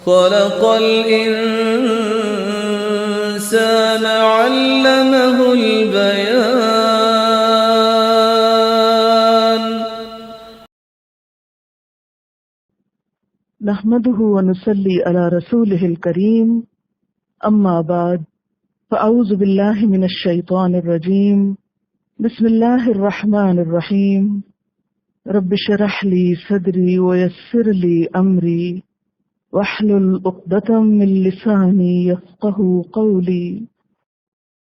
خلق الإنسان علمه البيان نحمده ونصلي على رسوله الكريم أما بعد فأعوذ بالله من الشيطان الرجيم بسم الله الرحمن الرحيم رب اشرح لي صدري ويسر لي أمري واحلل عقدة من لساني يفقهوا قولي۔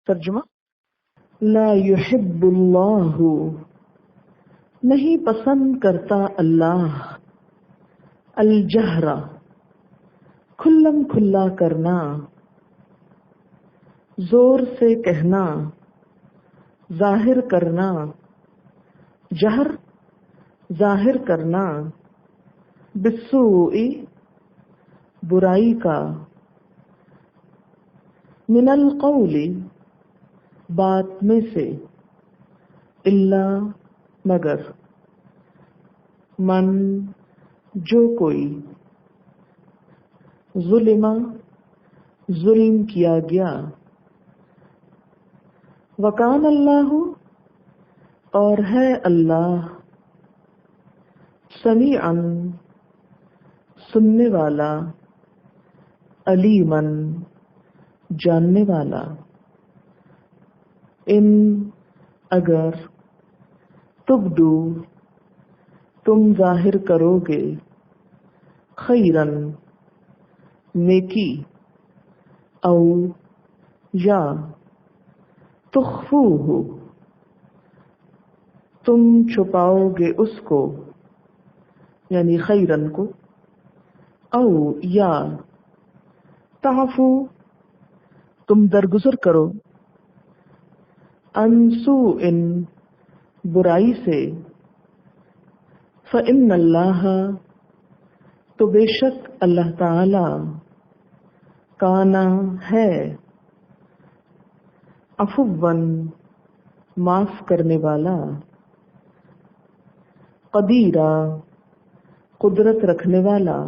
ترجمہ: لا يحب اللہ، نہیں پسند کرتا اللہ، الجہر، کھلم کھلا کرنا، زور سے کہنا، ظاہر کرنا، جہر ظاہر کرنا، بالسوء برائی کا، من القول بات میں سے، الا مگر، من جو کوئی، ظلم ظلم کیا گیا، وکان اللہ اور ہے اللہ، سمیعا سننے والا، علیما جاننے والا۔ ان اگر تبدو تم ظاہر کرو گے، خیرن نیکی، او یا تخفوہ تم چھپاؤ گے اس کو، یعنی خیرن کو، او یا تعفو تم درگزر کرو، عن سوء برائی سے، فإن اللہ تو بے شک اللہ تعالی، کانا ہے، عفواً معاف کرنے والا، قدیرا قدرت رکھنے والا۔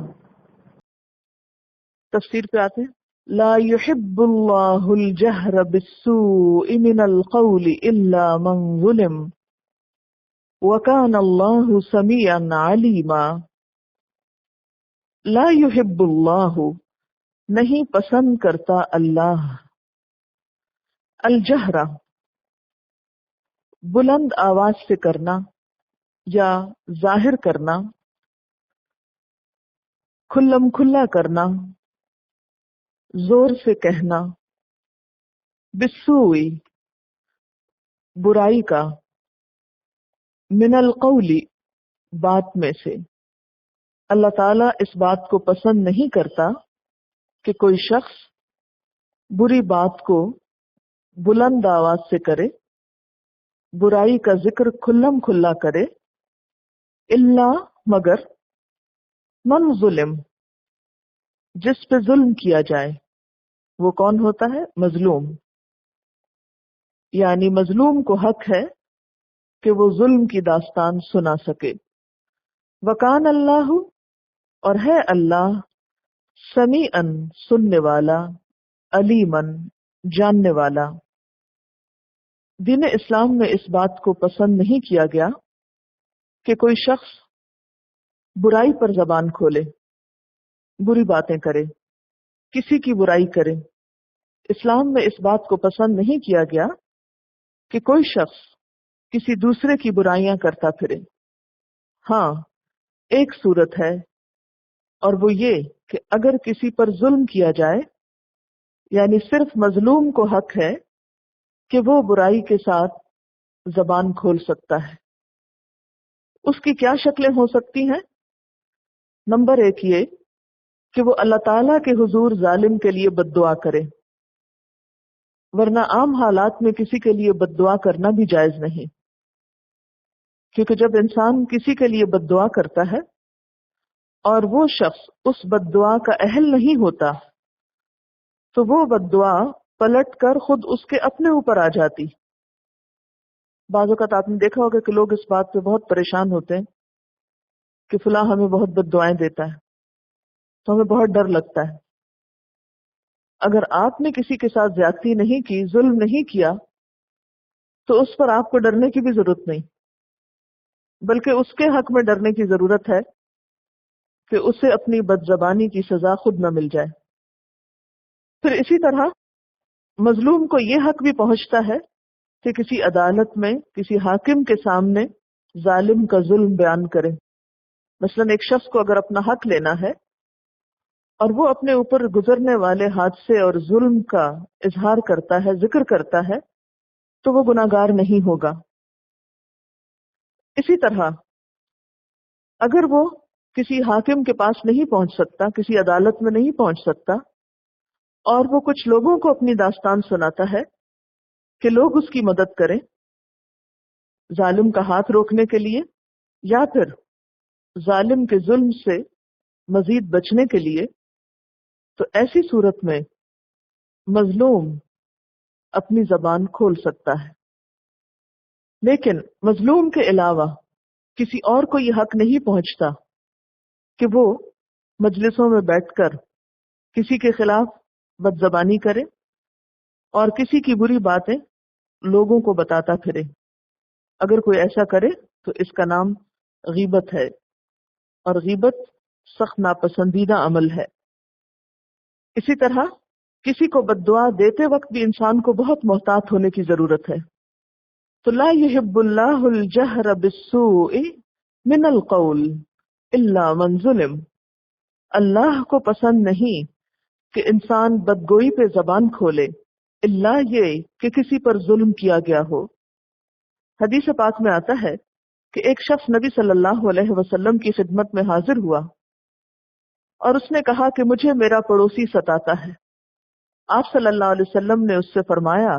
تفسیر پہ آتے ہیں۔ لا يحب اللہ الجہر بالسوء من القول الا من ظلم وکان اللہ سمیعا علیما۔ لا يحب اللہ نہیں پسند کرتا اللہ، الجہر بلند آواز سے کرنا یا ظاہر کرنا، کھلم کھلا کرنا، زور سے کہنا، بالسوء برائی کا، من القول بات میں سے۔ اللہ تعالیٰ اس بات کو پسند نہیں کرتا کہ کوئی شخص بری بات کو بلند آواز سے کرے، برائی کا ذکر کھلم کھلا کرے، الا مگر، من ظلم جس پہ ظلم کیا جائے۔ وہ کون ہوتا ہے؟ مظلوم، یعنی مظلوم کو حق ہے کہ وہ ظلم کی داستان سنا سکے۔ وکان اللہ اور ہے اللہ، سمیعا سننے والا، علیما جاننے والا۔ دین اسلام میں اس بات کو پسند نہیں کیا گیا کہ کوئی شخص برائی پر زبان کھولے، بری باتیں کرے، کسی کی برائی کرے۔ اسلام میں اس بات کو پسند نہیں کیا گیا کہ کوئی شخص کسی دوسرے کی برائیاں کرتا پھرے۔ ہاں، ایک صورت ہے، اور وہ یہ کہ اگر کسی پر ظلم کیا جائے، یعنی صرف مظلوم کو حق ہے کہ وہ برائی کے ساتھ زبان کھول سکتا ہے۔ اس کی کیا شکلیں ہو سکتی ہیں؟ نمبر 1 یہ کہ وہ اللہ تعالیٰ کے حضور ظالم کے لیے بد دعا کرے، ورنہ عام حالات میں کسی کے لیے بد دعا کرنا بھی جائز نہیں، کیونکہ جب انسان کسی کے لیے بد دعا کرتا ہے اور وہ شخص اس بد دعا کا اہل نہیں ہوتا، تو وہ بد دعا پلٹ کر خود اس کے اپنے اوپر آ جاتی۔ بعض اوقات آپ نے دیکھا ہوگا کہ لوگ اس بات پہ بہت پریشان ہوتے ہیں کہ فلاں ہمیں بہت بد دعائیں دیتا ہے، تو ہمیں بہت ڈر لگتا ہے. اگر آپ نے کسی کے ساتھ زیادتی نہیں کی، ظلم نہیں کیا، تو اس پر آپ کو ڈرنے کی بھی ضرورت نہیں، بلکہ اس کے حق میں ڈرنے کی ضرورت ہے کہ اسے اپنی بدزبانی کی سزا خود نہ مل جائے. پھر اسی طرح مظلوم کو یہ حق بھی پہنچتا ہے کہ کسی عدالت میں کسی حاکم کے سامنے ظالم کا ظلم بیان کرے. مثلا ایک شخص کو اگر اپنا حق لینا ہے اور وہ اپنے اوپر گزرنے والے حادثے اور ظلم کا اظہار کرتا ہے، ذکر کرتا ہے، تو وہ گناہگار نہیں ہوگا. اسی طرح اگر وہ کسی حاکم کے پاس نہیں پہنچ سکتا، کسی عدالت میں نہیں پہنچ سکتا، اور وہ کچھ لوگوں کو اپنی داستان سناتا ہے کہ لوگ اس کی مدد کریں ظالم کا ہاتھ روکنے کے لیے، یا پھر ظالم کے ظلم سے مزید بچنے کے لیے، تو ایسی صورت میں مظلوم اپنی زبان کھول سکتا ہے. لیکن مظلوم کے علاوہ کسی اور کو یہ حق نہیں پہنچتا کہ وہ مجلسوں میں بیٹھ کر کسی کے خلاف بدزبانی کرے اور کسی کی بری باتیں لوگوں کو بتاتا پھرے. اگر کوئی ایسا کرے تو اس کا نام غیبت ہے، اور غیبت سخت ناپسندیدہ عمل ہے. اسی طرح کسی کو بد دعا دیتے وقت بھی انسان کو بہت محتاط ہونے کی ضرورت ہے. تو لا يحب اللہ الجہر بالسوء من القول الا من ظلم، اللہ کو پسند نہیں کہ انسان بدگوئی پہ زبان کھولے الا یہ کہ کسی پر ظلم کیا گیا ہو. حدیث پاک میں آتا ہے کہ ایک شخص نبی صلی اللہ علیہ وسلم کی خدمت میں حاضر ہوا اور اس نے کہا کہ مجھے میرا پڑوسی ستاتا ہے. آپ صلی اللہ علیہ وسلم نے اس سے فرمایا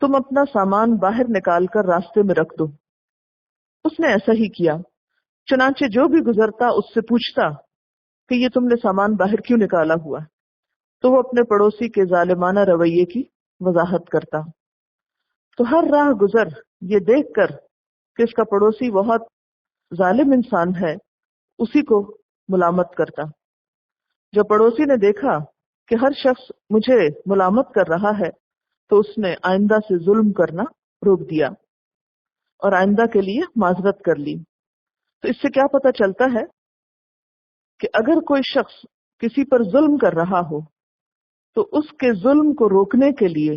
تم اپنا سامان باہر نکال کر راستے میں رکھ دو. اس نے ایسا ہی کیا. چنانچہ جو بھی گزرتا اس سے پوچھتا کہ یہ تم نے سامان باہر کیوں نکالا ہوا، تو وہ اپنے پڑوسی کے ظالمانہ رویے کی وضاحت کرتا. تو ہر راہ گزر یہ دیکھ کر کہ اس کا پڑوسی بہت ظالم انسان ہے، اسی کو ملامت کرتا. جب پڑوسی نے دیکھا کہ ہر شخص مجھے ملامت کر رہا ہے تو اس نے آئندہ سے ظلم کرنا روک دیا اور آئندہ کے لیے معذرت کر لی. تو اس سے کیا پتہ چلتا ہے کہ اگر کوئی شخص کسی پر ظلم کر رہا ہو تو اس کے ظلم کو روکنے کے لیے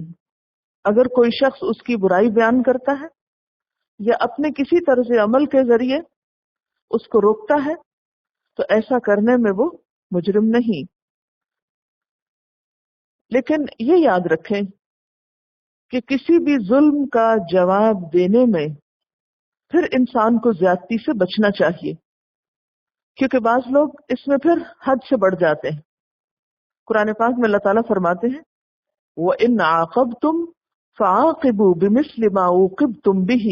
اگر کوئی شخص اس کی برائی بیان کرتا ہے یا اپنے کسی طرز عمل کے ذریعے اس کو روکتا ہے تو ایسا کرنے میں وہ مجرم نہیں. لیکن یہ یاد رکھیں کہ کسی بھی ظلم کا جواب دینے میں پھر انسان کو زیادتی سے بچنا چاہیے، کیونکہ بعض لوگ اس میں پھر حد سے بڑھ جاتے ہیں. قرآن پاک میں اللہ تعالیٰ فرماتے ہیں وَإِنْ عَاقَبْتُمْ فَعَاقِبُوا بِمِثْلِ مَا عُوقِبْتُمْ بِهِ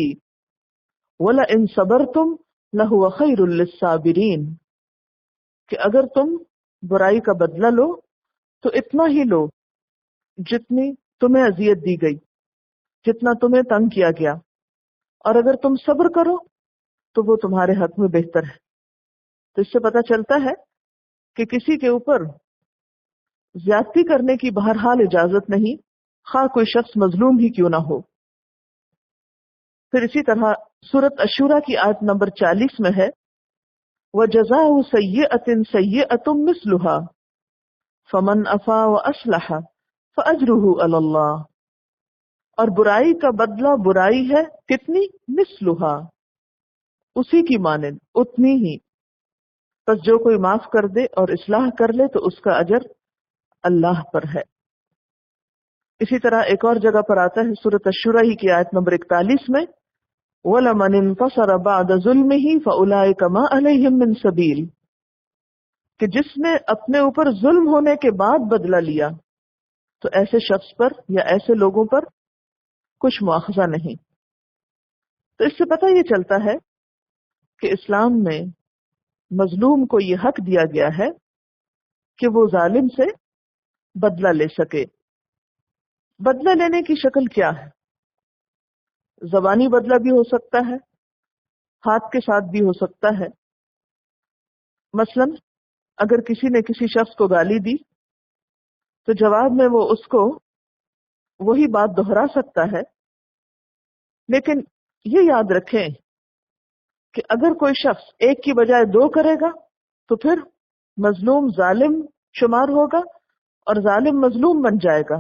وَلَئِنْ صَبَرْتُمْ لَهُوَ خَيْرٌ لِلصَّابِرِينَ، کہ اگر تم برائی کا بدلہ لو تو اتنا ہی لو جتنی تمہیں اذیت دی گئی، جتنا تمہیں تنگ کیا گیا، اور اگر تم صبر کرو تو وہ تمہارے حق میں بہتر ہے. تو اس سے پتہ چلتا ہے کہ کسی کے اوپر زیادتی کرنے کی بہرحال اجازت نہیں، خواہ کوئی شخص مظلوم ہی کیوں نہ ہو. پھر اسی طرح سورۃ الشورى کی آیت نمبر 40 میں ہے وَجَزَاءُ سَيِّئَةٍ سَيِّئَةٌ مِثْلُهَا فَمَنْ عَفَا وَأَصْلَحَ فَأَجْرُهُ عَلَى اللَّهِ، اور برائی کا بدلہ برائی ہے کتنی، مثلها، اسی کی مانند، اتنی ہی. پس جو کوئی معاف کر دے اور اصلاح کر لے تو اس کا اجر اللہ پر ہے. اسی طرح ایک اور جگہ پر آتا ہے سورۃ الشورى ہی کی آیت نمبر 41 میں وَلَمَنِ انْتَصَرَ بَعْدَ ظُلْمِهِ فَأُولَئِكَ مَا عَلَيْهِمْ مِنْ سَبِيلٍ، کہ جس نے اپنے اوپر ظلم ہونے کے بعد بدلہ لیا تو ایسے شخص پر یا ایسے لوگوں پر کچھ مواخذہ نہیں. تو اس سے پتہ یہ چلتا ہے کہ اسلام میں مظلوم کو یہ حق دیا گیا ہے کہ وہ ظالم سے بدلہ لے سکے. بدلہ لینے کی شکل کیا ہے؟ زبانی بدلہ بھی ہو سکتا ہے، ہاتھ کے ساتھ بھی ہو سکتا ہے. مثلا اگر کسی نے کسی شخص کو گالی دی تو جواب میں وہ اس کو وہی بات دہرا سکتا ہے، لیکن یہ یاد رکھیں کہ اگر کوئی شخص ایک کی بجائے دو کرے گا تو پھر مظلوم ظالم شمار ہوگا اور ظالم مظلوم بن جائے گا.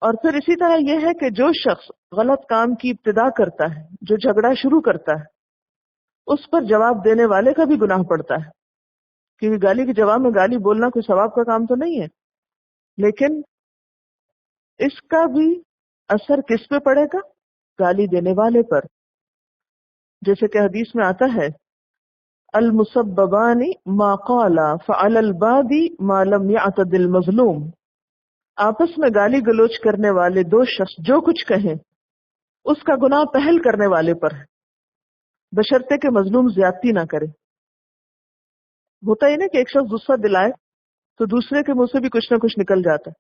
اور پھر اسی طرح یہ ہے کہ جو شخص غلط کام کی ابتدا کرتا ہے، جو جھگڑا شروع کرتا ہے، اس پر جواب دینے والے کا بھی گناہ پڑتا ہے، کیونکہ گالی کے جواب میں گالی بولنا کوئی ثواب کا کام تو نہیں ہے، لیکن اس کا بھی اثر کس پہ پڑے گا؟ گالی دینے والے پر. جیسے کہ حدیث میں آتا ہے المسببان ما قال فعلى البادی ما لم يعتد المظلوم. آپس میں گالی گلوچ کرنے والے دو شخص جو کچھ کہیں اس کا گناہ پہل کرنے والے پر ہے، بشرطے کہ مظلوم زیادتی نہ کرے. ہوتا ہے نا کہ ایک شخص غصہ دلائے تو دوسرے کے منہ سے بھی کچھ نہ کچھ نکل جاتا ہے،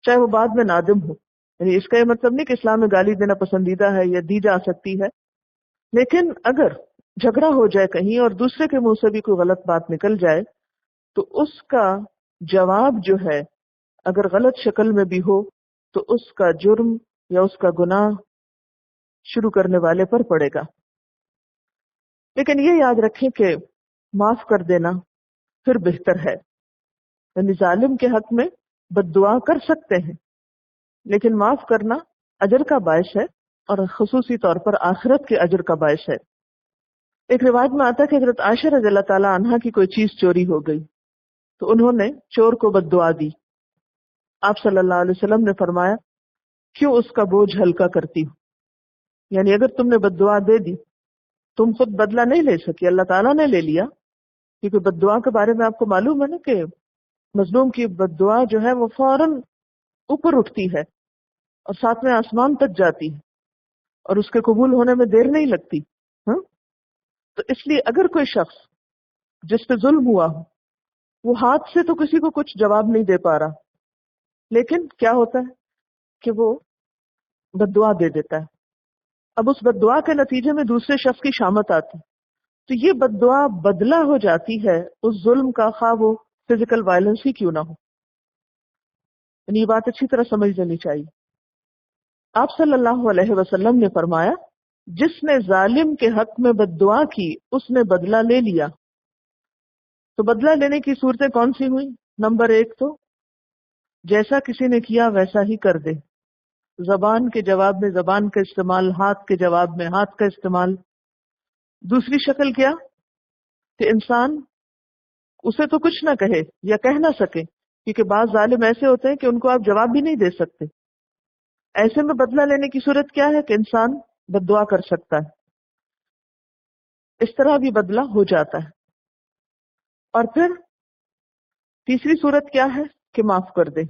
چاہے وہ بعد میں نادم ہو. یعنی اس کا یہ مطلب نہیں کہ اسلام میں گالی دینا پسندیدہ ہے یا دی جا سکتی ہے، لیکن اگر جھگڑا ہو جائے کہیں اور دوسرے کے منہ سے بھی کوئی غلط بات نکل جائے تو اس کا جواب جو ہے اگر غلط شکل میں بھی ہو تو اس کا جرم یا اس کا گناہ شروع کرنے والے پر پڑے گا. لیکن یہ یاد رکھیں کہ معاف کر دینا پھر بہتر ہے. یعنی ظالم کے حق میں بد دعا کر سکتے ہیں، لیکن معاف کرنا اجر کا باعث ہے اور خصوصی طور پر آخرت کے اجر کا باعث ہے. ایک روایت میں آتا ہے کہ حضرت عائشہ رضی اللہ تعالی عنہا کی کوئی چیز چوری ہو گئی تو انہوں نے چور کو بد دعا دی. آپ صلی اللہ علیہ وسلم نے فرمایا کیوں اس کا بوجھ ہلکا کرتی ہو؟ یعنی اگر تم نے بد دعا دے دی، تم خود بدلہ نہیں لے سکی، اللہ تعالیٰ نے لے لیا. کیونکہ بد دعا کے بارے میں آپ کو معلوم ہے نا کہ مظلوم کی بد دعا جو ہے وہ فوراً اوپر اٹھتی ہے اور ساتویں آسمان تک جاتی ہے اور اس کے قبول ہونے میں دیر نہیں لگتی. ہاں، تو اس لیے اگر کوئی شخص جس پہ ظلم ہوا ہو وہ ہاتھ سے تو کسی کو کچھ جواب نہیں دے پا رہا، لیکن کیا ہوتا ہے کہ وہ بد دعا دے دیتا ہے. اب اس بد دعا کے نتیجے میں دوسرے شخص کی شامت آتی، تو یہ بد دعا بدلہ ہو جاتی ہے اس ظلم کا، خواہ وہ فزیکل وائلنس ہی کیوں نہ ہو. یعنی یہ بات اچھی طرح سمجھ لینی چاہیے. آپ صلی اللہ علیہ وسلم نے فرمایا جس نے ظالم کے حق میں بد دعا کی اس نے بدلہ لے لیا. تو بدلہ لینے کی صورتیں کون سی ہوئی؟ نمبر 1 تو جیسا کسی نے کیا ویسا ہی کر دے. زبان کے جواب میں زبان کا استعمال، ہاتھ کے جواب میں ہاتھ کا استعمال. دوسری شکل کیا کہ انسان اسے تو کچھ نہ کہے یا کہہ نہ سکے، کیونکہ بعض ظالم ایسے ہوتے ہیں کہ ان کو آپ جواب بھی نہیں دے سکتے. ایسے میں بدلہ لینے کی صورت کیا ہے کہ انسان بد دعا کر سکتا ہے. اس طرح بھی بدلہ ہو جاتا ہے. اور پھر تیسری صورت کیا ہے کہ معاف کر دے.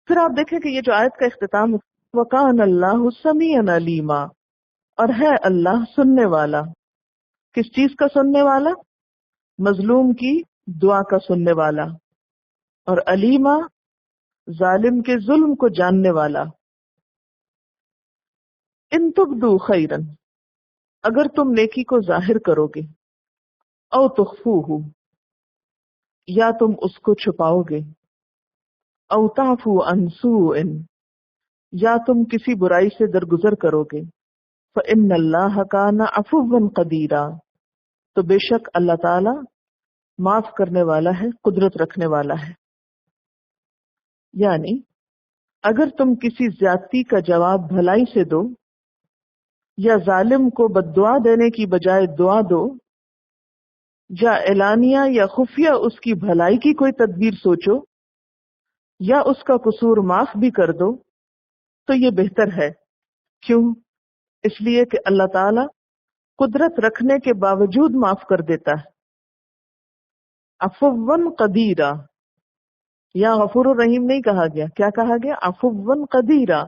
پھر آپ دیکھیں کہ یہ جو آیت کا اختتام وَقَانَ اللَّهُ سَمِيعًا عَلِيمًا، اور ہے اللہ سننے والا. کس چیز کا سننے والا؟ مظلوم کی دعا کا سننے والا، اور علیما ظالم کے ظلم کو جاننے والا. ان تبدو خیرن، اگر تم نیکی کو ظاہر کرو گے، او تخفوہ، یا تم اس کو چھپاؤ گے، او تعفو عن سوء، یا تم کسی برائی سے درگزر کرو گے، فإن اللہ کان عفوا قدیرا، تو بے شک اللہ تعالی معاف کرنے والا ہے، قدرت رکھنے والا ہے. یعنی اگر تم کسی زیادتی کا جواب بھلائی سے دو یا ظالم کو بد دعا دینے کی بجائے دعا دو یا اعلانیہ یا خفیہ اس کی بھلائی کی کوئی تدبیر سوچو یا اس کا قصور معاف بھی کر دو تو یہ بہتر ہے. کیوں؟ اس لیے کہ اللہ تعالی قدرت رکھنے کے باوجود معاف کر دیتا ہے. عفوا قدیرا، یا غفور الرحیم نہیں کہا گیا، کیا کہا گیا؟ عفوا قدیرا،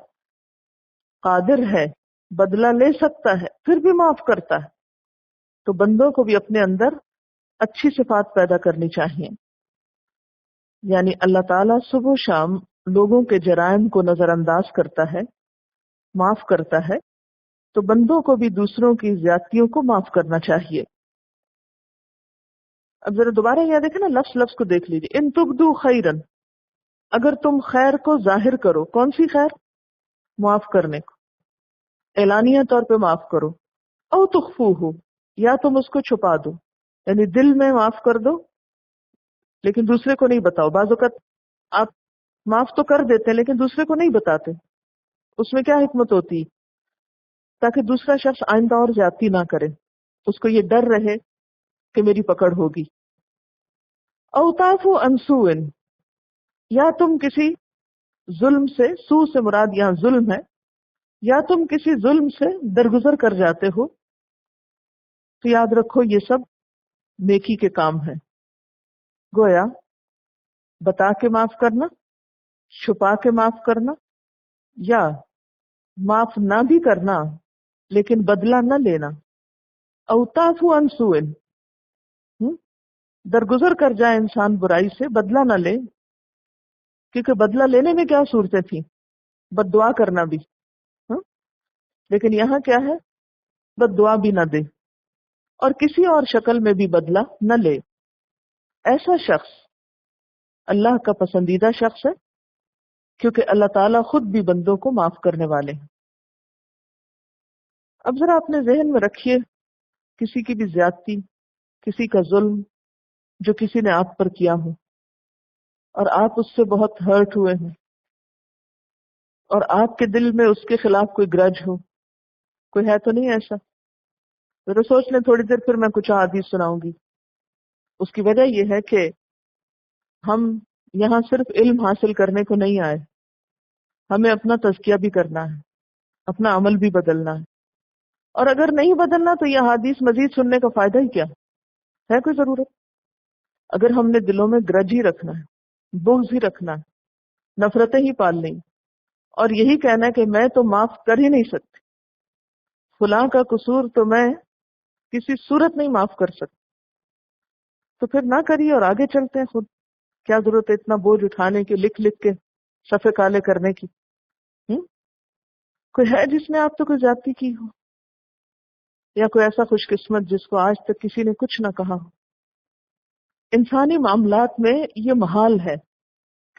قادر ہے، بدلہ لے سکتا ہے، پھر بھی معاف کرتا ہے. تو بندوں کو بھی اپنے اندر اچھی صفات پیدا کرنی چاہیے. یعنی اللہ تعالیٰ صبح و شام لوگوں کے جرائم کو نظر انداز کرتا ہے، معاف کرتا ہے، تو بندوں کو بھی دوسروں کی زیادتیوں کو معاف کرنا چاہیے. اب ذرا دوبارہ یہاں دیکھیں نا، لفظ لفظ کو دیکھ لیجیے. ان تبدو خیرن، اگر تم خیر کو ظاہر کرو. کون سی خیر؟ معاف کرنے کو، اعلانیہ طور پہ معاف کرو. او تخفوہ، یا تم اس کو چھپا دو، یعنی دل میں معاف کر دو لیکن دوسرے کو نہیں بتاؤ. بعض اوقات آپ معاف تو کر دیتے ہیں لیکن دوسرے کو نہیں بتاتے. اس میں کیا حکمت ہوتی ہے؟ تاکہ دوسرا شخص آئندہ اور زیادتی نہ کرے، اس کو یہ ڈر رہے کہ میری پکڑ ہوگی. او تعفو عن سوء، یا تم کسی ظلم سے، سو سے مراد یہاں ظلم ہے، یا تم کسی ظلم سے درگزر کر جاتے ہو، تو یاد رکھو یہ سب نیکی کے کام ہیں. گویا بتا کے معاف کرنا، چھپا کے معاف کرنا، یا معاف نہ بھی کرنا لیکن بدلہ نہ لینا. او تعفو عن سوء، درگزر کر جائے انسان برائی سے، بدلہ نہ لے، کیونکہ بدلہ لینے میں کیا صورتیں تھیں؟ بد دعا کرنا بھی. لیکن یہاں کیا ہے؟ بد دعا بھی نہ دے اور کسی اور شکل میں بھی بدلہ نہ لے. ایسا شخص اللہ کا پسندیدہ شخص ہے، کیونکہ اللہ تعالیٰ خود بھی بندوں کو معاف کرنے والے ہیں. اب ذرا اپنے ذہن میں رکھیے، کسی کی بھی زیادتی، کسی کا ظلم جو کسی نے آپ پر کیا ہو اور آپ اس سے بہت ہرٹ ہوئے ہیں اور آپ کے دل میں اس کے خلاف کوئی گرج ہو. کوئی ہے تو نہیں ایسا؟ ذرا سوچ لیں تھوڑی دیر، پھر میں کچھ حدیث سناؤں گی. اس کی وجہ یہ ہے کہ ہم یہاں صرف علم حاصل کرنے کو نہیں آئے، ہمیں اپنا تزکیہ بھی کرنا ہے، اپنا عمل بھی بدلنا ہے. اور اگر نہیں بدلنا تو یہ حدیث مزید سننے کا فائدہ ہی کیا ہے؟ کوئی ضرورت؟ اگر ہم نے دلوں میں گرج ہی رکھنا ہے، بغض ہی رکھنا ہے، نفرتیں ہی پالنی اور یہی کہنا ہے کہ میں تو معاف کر ہی نہیں سکتی، فلاں کا قصور تو میں کسی صورت نہیں معاف کر سکتی، تو پھر نہ کریے اور آگے چلتے ہیں. خود کیا ضرورت ہے اتنا بوجھ اٹھانے کی، لکھ لکھ کے صفحے کالے کرنے کی؟ کوئی ہے جس نے آپ تو کوئی زیادتی کی ہو، یا کوئی ایسا خوش قسمت جس کو آج تک کسی نے کچھ نہ کہا ہو؟ انسانی معاملات میں یہ محال ہے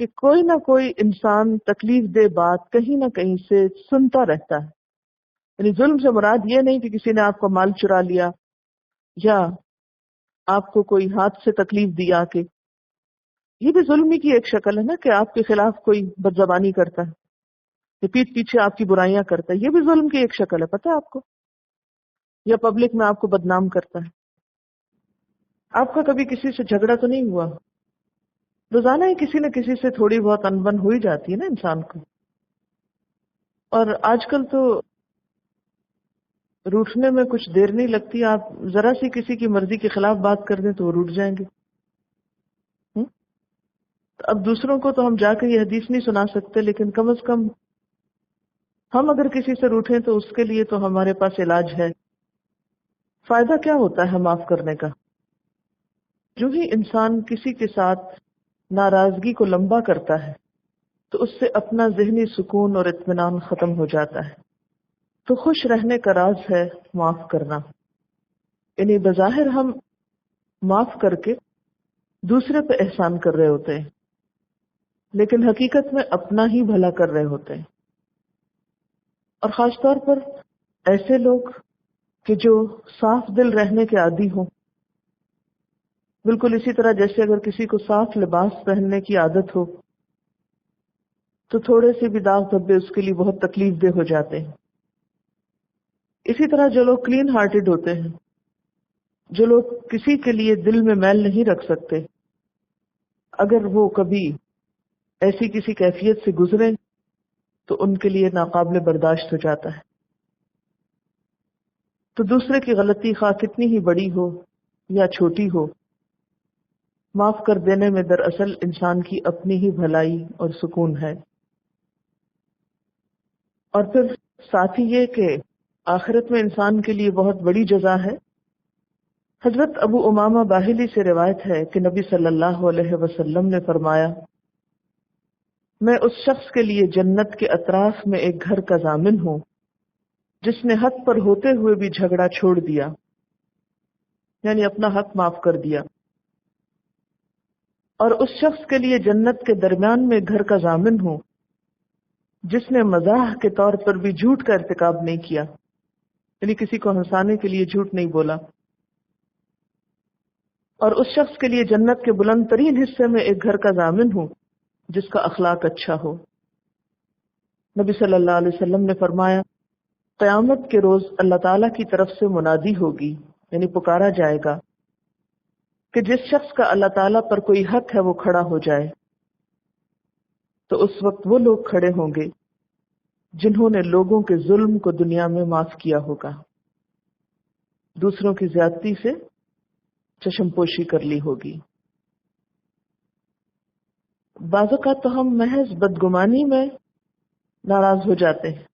کہ کوئی نہ کوئی انسان تکلیف دہ بات کہیں نہ کہیں سے سنتا رہتا ہے. یعنی ظلم سے مراد یہ نہیں کہ کسی نے آپ کا مال چرا لیا یا آپ کو کوئی ہاتھ سے تکلیف دی آ کے. یہ بھی ظلم ہی کی ایک شکل ہے نا، کہ آپ کے خلاف کوئی بد زبانی کرتا ہے یا پیٹھ پیچھے آپ کی برائیاں کرتا ہے. یہ بھی ظلم کی ایک شکل ہے، پتہ ہے آپ کو؟ یا پبلک میں آپ کو بدنام کرتا ہے. آپ کا کبھی کسی سے جھگڑا تو نہیں ہوا؟ روزانہ ہی کسی نہ کسی سے تھوڑی بہت انبن ہو ہی جاتی ہے نا انسان کو. اور آج کل تو روٹنے میں کچھ دیر نہیں لگتی، آپ ذرا سی کسی کی مرضی کے خلاف بات کر دیں تو وہ روٹ جائیں گے. اب دوسروں کو تو ہم جا کے یہ حدیث نہیں سنا سکتے، لیکن کم از کم ہم اگر کسی سے روٹیں تو اس کے لیے تو ہمارے پاس علاج ہے. فائدہ کیا ہوتا ہے معاف کرنے کا؟ جو ہی انسان کسی کے ساتھ ناراضگی کو لمبا کرتا ہے تو اس سے اپنا ذہنی سکون اور اطمینان ختم ہو جاتا ہے. تو خوش رہنے کا راز ہے معاف کرنا. یعنی بظاہر ہم معاف کر کے دوسرے پہ احسان کر رہے ہوتے ہیں، لیکن حقیقت میں اپنا ہی بھلا کر رہے ہوتے ہیں. اور خاص طور پر ایسے لوگ کہ جو صاف دل رہنے کے عادی ہوں، بالکل اسی طرح جیسے اگر کسی کو صاف لباس پہننے کی عادت ہو تو تھوڑے سے بھی داغ دھبے اس کے لیے بہت تکلیف دہ ہو جاتے ہیں. اسی طرح جو لوگ کلین ہارٹڈ ہوتے ہیں، جو لوگ کسی کے لیے دل میں میل نہیں رکھ سکتے، اگر وہ کبھی ایسی کسی کیفیت سے گزرے تو ان کے لیے ناقابل برداشت ہو جاتا ہے. تو دوسرے کی غلطی خواہ کتنی ہی بڑی ہو یا چھوٹی ہو، معاف کر دینے میں دراصل انسان کی اپنی ہی بھلائی اور سکون ہے. اور پھر ساتھ ہی یہ کہ آخرت میں انسان کے لیے بہت بڑی جزا ہے. حضرت ابو امامہ باہلی سے روایت ہے کہ نبی صلی اللہ علیہ وسلم نے فرمایا، میں اس شخص کے لیے جنت کے اطراف میں ایک گھر کا ضامن ہوں جس نے حق پر ہوتے ہوئے بھی جھگڑا چھوڑ دیا، یعنی اپنا حق معاف کر دیا، اور اس شخص کے لیے جنت کے درمیان میں گھر کا ضامن ہوں جس نے مزاح کے طور پر بھی جھوٹ کا ارتکاب نہیں کیا، یعنی کسی کو ہنسانے کے لیے جھوٹ نہیں بولا، اور اس شخص کے لیے جنت کے بلند ترین حصے میں ایک گھر کا ضامن ہوں جس کا اخلاق اچھا ہو۔ نبی صلی اللہ علیہ وسلم نے فرمایا، قیامت کے روز اللہ تعالیٰ کی طرف سے منادی ہوگی، یعنی پکارا جائے گا کہ جس شخص کا اللہ تعالیٰ پر کوئی حق ہے وہ کھڑا ہو جائے۔ تو اس وقت وہ لوگ کھڑے ہوں گے جنہوں نے لوگوں کے ظلم کو دنیا میں معاف کیا ہوگا، دوسروں کی زیادتی سے چشم پوشی کر لی ہوگی۔ بعض اوقات تو ہم محض بدگمانی میں ناراض ہو جاتے ہیں،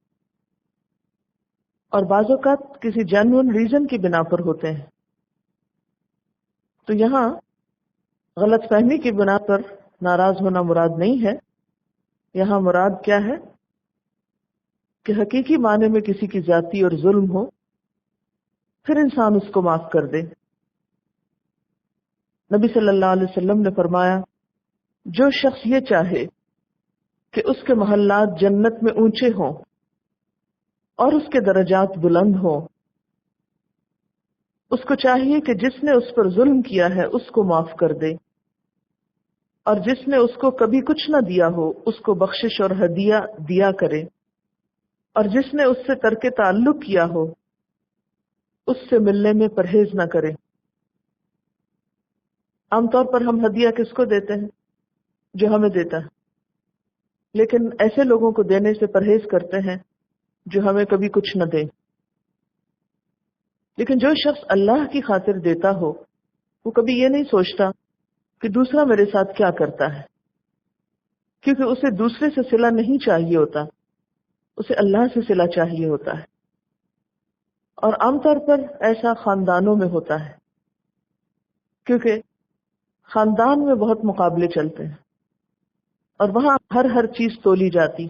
اور بعض اوقات کسی جینوئن ریزن کی بنا پر ہوتے ہیں۔ تو یہاں غلط فہمی کی بنا پر ناراض ہونا مراد نہیں ہے، یہاں مراد کیا ہے کہ حقیقی معنی میں کسی کی زیادتی اور ظلم ہو، پھر انسان اس کو معاف کر دے۔ نبی صلی اللہ علیہ وسلم نے فرمایا، جو شخص یہ چاہے کہ اس کے محلات جنت میں اونچے ہوں اور اس کے درجات بلند ہوں، اس کو چاہیے کہ جس نے اس پر ظلم کیا ہے اس کو معاف کر دے، اور جس نے اس کو کبھی کچھ نہ دیا ہو اس کو بخشش اور ہدیہ دیا کرے، اور جس نے اس سے ترک تعلق کیا ہو اس سے ملنے میں پرہیز نہ کرے۔ عام طور پر ہم ہدیہ کس کو دیتے ہیں؟ جو ہمیں دیتا ہے، لیکن ایسے لوگوں کو دینے سے پرہیز کرتے ہیں جو ہمیں کبھی کچھ نہ دیں۔ لیکن جو شخص اللہ کی خاطر دیتا ہو وہ کبھی یہ نہیں سوچتا کہ دوسرا میرے ساتھ کیا کرتا ہے، کیونکہ اسے دوسرے سے صلہ نہیں چاہیے ہوتا، اسے اللہ سے صلہ چاہیے ہوتا ہے۔ اور عام طور پر ایسا خاندانوں میں ہوتا ہے، کیونکہ خاندان میں بہت مقابلے چلتے ہیں اور وہاں ہر چیز تولی جاتی،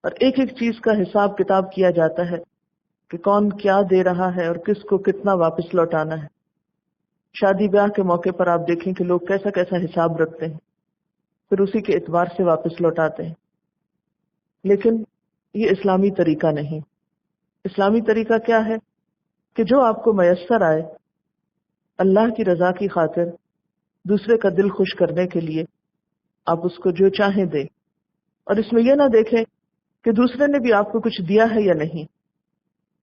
اور ایک ایک چیز کا حساب کتاب کیا جاتا ہے کہ کون کیا دے رہا ہے اور کس کو کتنا واپس لوٹانا ہے۔ شادی بیاہ کے موقع پر آپ دیکھیں کہ لوگ کیسا کیسا حساب رکھتے ہیں، پھر اسی کے اعتبار سے واپس لوٹاتے ہیں۔ لیکن یہ اسلامی طریقہ نہیں۔ اسلامی طریقہ کیا ہے کہ جو آپ کو میسر آئے، اللہ کی رضا کی خاطر، دوسرے کا دل خوش کرنے کے لیے آپ اس کو جو چاہیں دیں، اور اس میں یہ نہ دیکھیں کہ دوسرے نے بھی آپ کو کچھ دیا ہے یا نہیں،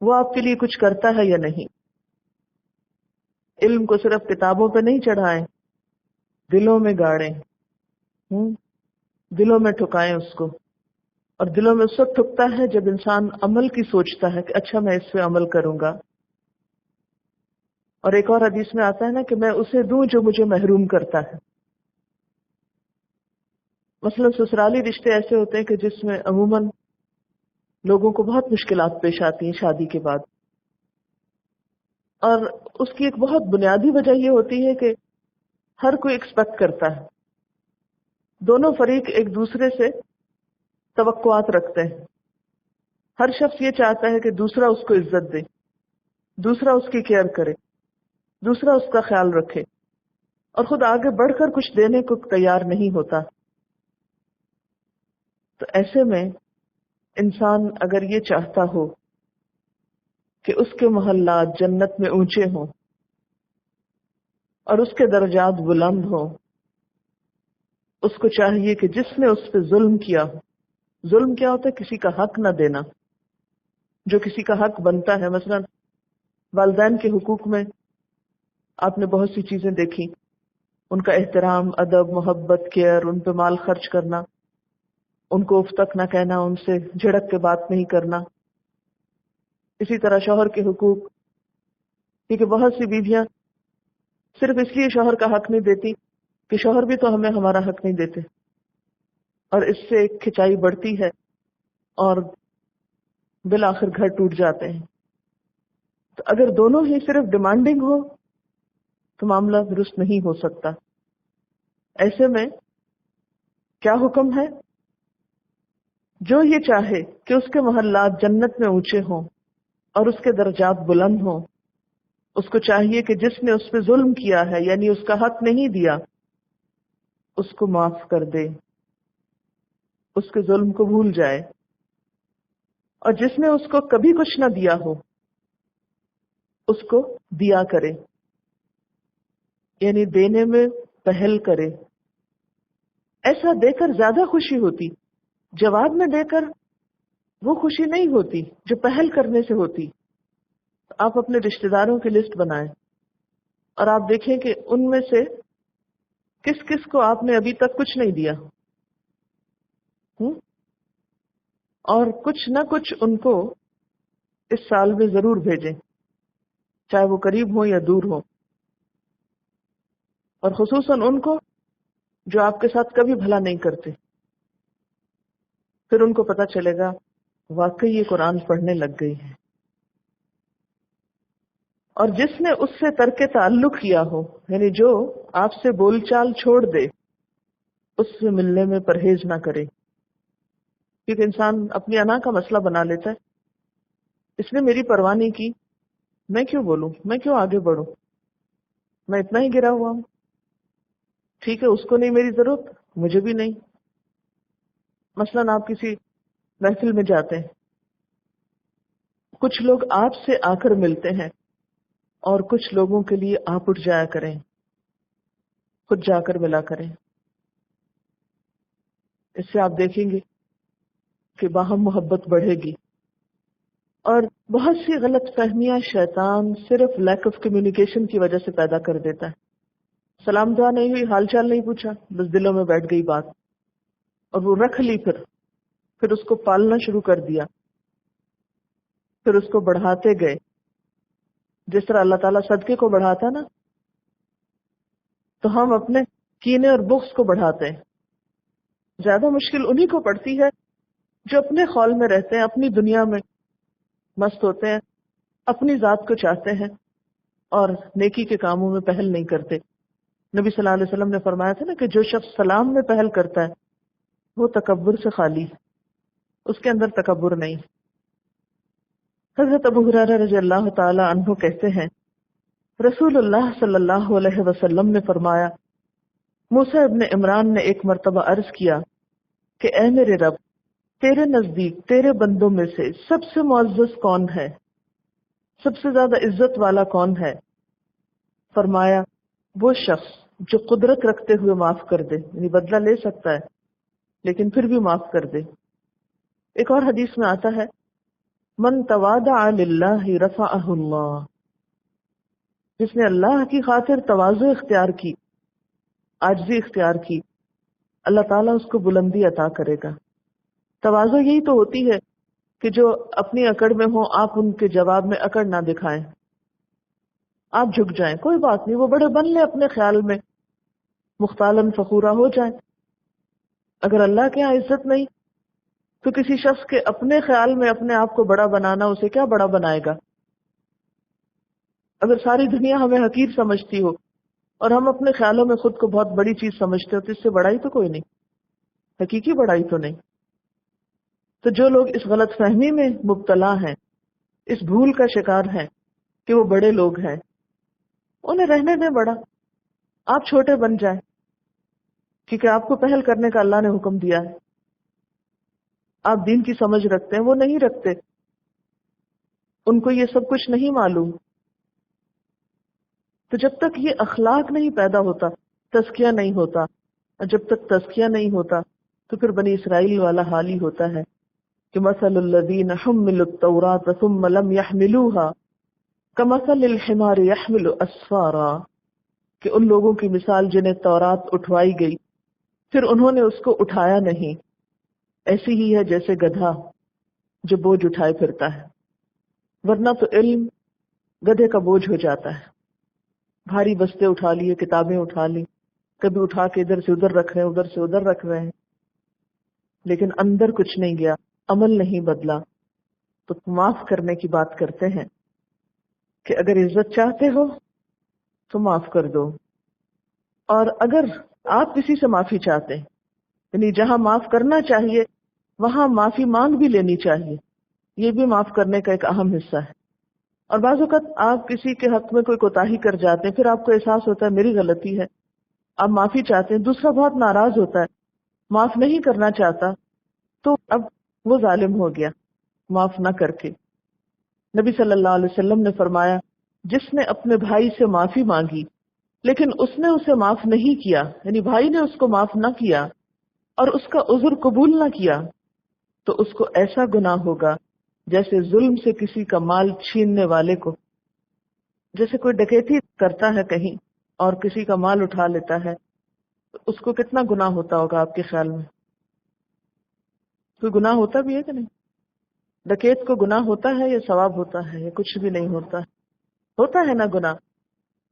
وہ آپ کے لیے کچھ کرتا ہے یا نہیں۔ علم کو صرف کتابوں پہ نہیں چڑھائیں، دلوں میں گاڑیں، دلوں میں ٹھکائیں اس کو، اور دلوں میں اس وقت ٹھکتا ہے جب انسان عمل کی سوچتا ہے کہ اچھا میں اس پہ عمل کروں گا۔ اور ایک اور حدیث میں آتا ہے نا کہ میں اسے دوں جو مجھے محروم کرتا ہے۔ مثلا سسرالی رشتے ایسے ہوتے ہیں کہ جس میں عموماً لوگوں کو بہت مشکلات پیش آتی ہیں شادی کے بعد، اور اس کی ایک بہت بنیادی وجہ یہ ہوتی ہے کہ ہر کوئی ایکسپیکٹ کرتا ہے، دونوں فریق ایک دوسرے سے توقعات رکھتے ہیں۔ ہر شخص یہ چاہتا ہے کہ دوسرا اس کو عزت دے، دوسرا اس کی کیئر کرے، دوسرا اس کا خیال رکھے، اور خود آگے بڑھ کر کچھ دینے کو تیار نہیں ہوتا۔ تو ایسے میں انسان اگر یہ چاہتا ہو کہ اس کے محلات جنت میں اونچے ہوں اور اس کے درجات بلند ہوں، اس کو چاہیے کہ جس نے اس پہ ظلم کیا ہو، ظلم کیا ہوتا ہے؟ کسی کا حق نہ دینا، جو کسی کا حق بنتا ہے۔ مثلا والدین کے حقوق میں آپ نے بہت سی چیزیں دیکھی، ان کا احترام، ادب، محبت، کیئر، ان پہ مال خرچ کرنا، ان کو اف تک نہ کہنا، ان سے جھڑک کے بات نہیں کرنا۔ اسی طرح شوہر کے حقوق، کیونکہ بہت سی بیویاں صرف اس لیے شوہر کا حق نہیں دیتی کہ شوہر بھی تو ہمیں ہمارا حق نہیں دیتے، اور اس سے ایک کھچائی بڑھتی ہے اور بالآخر گھر ٹوٹ جاتے ہیں۔ تو اگر دونوں ہی صرف ڈیمانڈنگ ہو تو معاملہ درست نہیں ہو سکتا۔ ایسے میں کیا حکم ہے؟ جو یہ چاہے کہ اس کے محلات جنت میں اونچے ہوں اور اس کے درجات بلند ہوں، اس کو چاہیے کہ جس نے اس پہ ظلم کیا ہے یعنی اس کا حق نہیں دیا اس کو معاف کر دے، اس کے ظلم کو بھول جائے، اور جس نے اس کو کبھی کچھ نہ دیا ہو اس کو دیا کرے، یعنی دینے میں پہل کرے۔ ایسا دے کر زیادہ خوشی ہوتی، جواب میں دے کر وہ خوشی نہیں ہوتی جو پہل کرنے سے ہوتی۔ آپ اپنے رشتہ داروں کی لسٹ بنائیں اور آپ دیکھیں کہ ان میں سے کس کس کو آپ نے ابھی تک کچھ نہیں دیا، اور کچھ نہ کچھ ان کو اس سال میں ضرور بھیجیں، چاہے وہ قریب ہو یا دور ہو، اور خصوصاً ان کو جو آپ کے ساتھ کبھی بھلا نہیں کرتے۔ پھر ان کو پتہ چلے گا واقعی یہ قرآن پڑھنے لگ گئی ہے۔ اور جس نے اس سے ترک تعلق کیا ہو، یعنی جو آپ سے بول چال چھوڑ دے، اس سے ملنے میں پرہیز نہ کرے، کیونکہ انسان اپنی انا کا مسئلہ بنا لیتا ہے۔ اس نے میری پرواہ نہیں کی، میں کیوں بولوں، میں کیوں آگے بڑھوں، میں اتنا ہی گرا ہوا ہوں، ٹھیک ہے اس کو نہیں میری ضرورت، مجھے بھی نہیں۔ مثلاً آپ کسی محفل میں جاتے ہیں، کچھ لوگ آپ سے آ کر ملتے ہیں اور کچھ لوگوں کے لیے آپ اٹھ جایا کریں، خود جا کر ملا کریں۔ اس سے آپ دیکھیں گے کہ باہم محبت بڑھے گی۔ اور بہت سی غلط فہمیاں شیطان صرف لیک آف کمیونیکیشن کی وجہ سے پیدا کر دیتا ہے۔ سلام دعا نہیں ہوئی، حال چال نہیں پوچھا، بس دلوں میں بیٹھ گئی بات، اور وہ رکھ لی، پھر اس کو پالنا شروع کر دیا، پھر اس کو بڑھاتے گئے۔ جس طرح اللہ تعالیٰ صدقے کو بڑھاتا نا، تو ہم اپنے کینے اور بغض کو بڑھاتے ہیں۔ زیادہ مشکل انہی کو پڑتی ہے جو اپنے خول میں رہتے ہیں، اپنی دنیا میں مست ہوتے ہیں، اپنی ذات کو چاہتے ہیں اور نیکی کے کاموں میں پہل نہیں کرتے۔ نبی صلی اللہ علیہ وسلم نے فرمایا تھا نا کہ جو شخص سلام میں پہل کرتا ہے وہ تکبر سے خالی، اس کے اندر تکبر نہیں۔ حضرت ابو ہریرہ رضی اللہ تعالی عنہ کہتے ہیں رسول اللہ صلی اللہ علیہ وسلم نے فرمایا، موسیٰ ابن عمران نے ایک مرتبہ عرض کیا کہ اے میرے رب، تیرے نزدیک تیرے بندوں میں سے سب سے معزز کون ہے، سب سے زیادہ عزت والا کون ہے؟ فرمایا وہ شخص جو قدرت رکھتے ہوئے معاف کر دے، یعنی بدلہ لے سکتا ہے لیکن پھر بھی معاف کر دے۔ ایک اور حدیث میں آتا ہے من تواضع للہ رفعہ اللہ، جس نے اللہ کی خاطر تواضع اختیار کی، عاجزی اختیار کی، اللہ تعالیٰ اس کو بلندی عطا کرے گا۔ تواضع یہی تو ہوتی ہے کہ جو اپنی اکڑ میں ہوں آپ ان کے جواب میں اکڑ نہ دکھائیں، آپ جھک جائیں، کوئی بات نہیں، وہ بڑے بن لیں اپنے خیال میں، مختالن فخورا ہو جائیں۔ اگر اللہ کے یہاں عزت نہیں تو کسی شخص کے اپنے خیال میں اپنے آپ کو بڑا بنانا اسے کیا بڑا بنائے گا؟ اگر ساری دنیا ہمیں حقیر سمجھتی ہو اور ہم اپنے خیالوں میں خود کو بہت بڑی چیز سمجھتے ہو تو اس سے بڑائی تو کوئی نہیں، حقیقی بڑائی تو نہیں۔ تو جو لوگ اس غلط فہمی میں مبتلا ہیں، اس بھول کا شکار ہیں کہ وہ بڑے لوگ ہیں، انہیں رہنے دیں بڑا، آپ چھوٹے بن جائیں، کیونکہ آپ کو پہل کرنے کا اللہ نے حکم دیا ہے۔ آپ دین کی سمجھ رکھتے ہیں، وہ نہیں رکھتے، ان کو یہ سب کچھ نہیں معلوم۔ تو جب تک یہ اخلاق نہیں پیدا ہوتا، تزکیہ نہیں ہوتا، اور جب تک تزکیہ نہیں ہوتا تو پھر بنی اسرائیل والا حال ہی ہوتا ہے کہ مثل الذین حملوا التوراۃ ثم لم يحملوها کمثل الحمار يحمل اسفارا، کہ ان لوگوں کی مثال جنہیں تورات اٹھوائی گئی پھر انہوں نے اس کو اٹھایا نہیں، ایسی ہی ہے جیسے گدھا جو بوجھ اٹھائے پھرتا ہے۔ ورنہ تو علم گدھے کا بوجھ ہو جاتا ہے، بھاری بستے اٹھا لیے، کتابیں اٹھا لی، کبھی اٹھا کے ادھر سے ادھر رکھ رہے ہیں، ادھر سے ادھر رکھ رہے ہیں، لیکن اندر کچھ نہیں گیا، عمل نہیں بدلا۔ تو معاف کرنے کی بات کرتے ہیں کہ اگر عزت چاہتے ہو تو معاف کر دو، اور اگر آپ کسی سے معافی چاہتے ہیں، یعنی جہاں معاف کرنا چاہیے وہاں معافی مانگ بھی لینی چاہیے، یہ بھی معاف کرنے کا ایک اہم حصہ ہے۔ اور بعض اوقات آپ کسی کے حق میں کوئی کوتاہی کر جاتے ہیں، پھر آپ کو احساس ہوتا ہے میری غلطی ہے، آپ معافی چاہتے ہیں، دوسرا بہت ناراض ہوتا ہے، معاف نہیں کرنا چاہتا، تو اب وہ ظالم ہو گیا معاف نہ کر کے۔ نبی صلی اللہ علیہ وسلم نے فرمایا جس نے اپنے بھائی سے معافی مانگی لیکن اس نے اسے معاف نہیں کیا، یعنی بھائی نے اس کو معاف نہ کیا اور اس کا عذر قبول نہ کیا، تو اس کو ایسا گناہ ہوگا جیسے ظلم سے کسی کا مال چھیننے والے کو، جیسے کوئی ڈکیتی کرتا ہے کہیں اور کسی کا مال اٹھا لیتا ہے، تو اس کو کتنا گناہ ہوتا ہوگا آپ کے خیال میں؟ کوئی گناہ ہوتا بھی ہے کہ نہیں؟ ڈکیت کو گناہ ہوتا ہے یا ثواب ہوتا ہے یا کچھ بھی نہیں ہوتا؟ ہوتا ہے نا گناہ۔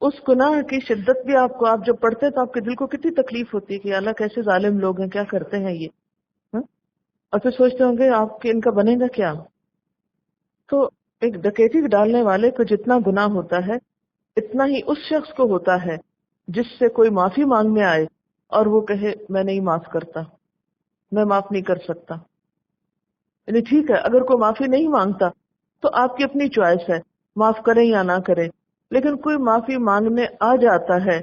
اس گناہ کی شدت بھی آپ جب پڑھتے ہیں تو آپ کے دل کو کتنی تکلیف ہوتی ہے کہ اللہ کیسے ظالم لوگ ہیں، کیا کرتے ہیں یہ، ہاں؟ اور پھر سوچتے ہوں گے آپ کے ان کا بنے گا کیا؟ تو ایک ڈکیتی ڈالنے والے کو جتنا گناہ ہوتا ہے اتنا ہی اس شخص کو ہوتا ہے جس سے کوئی معافی مانگنے آئے اور وہ کہے میں نہیں معاف کرتا، میں معاف نہیں کر سکتا۔ یعنی ٹھیک ہے اگر کوئی معافی نہیں مانگتا تو آپ کی اپنی چوائس ہے، معاف کریں یا نہ کریں، لیکن کوئی معافی مانگنے آ جاتا ہے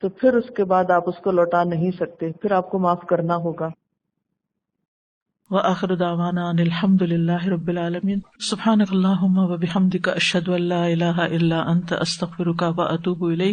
تو پھر اس کے بعد آپ اس کو لوٹا نہیں سکتے، پھر آپ کو معاف کرنا ہوگا۔ وآخر دعوانا ان الحمد للہ رب العالمین۔ سبحانک اللہم وبحمدک اشہد ان لا الہ الا انت استغفرک واتوب الیک۔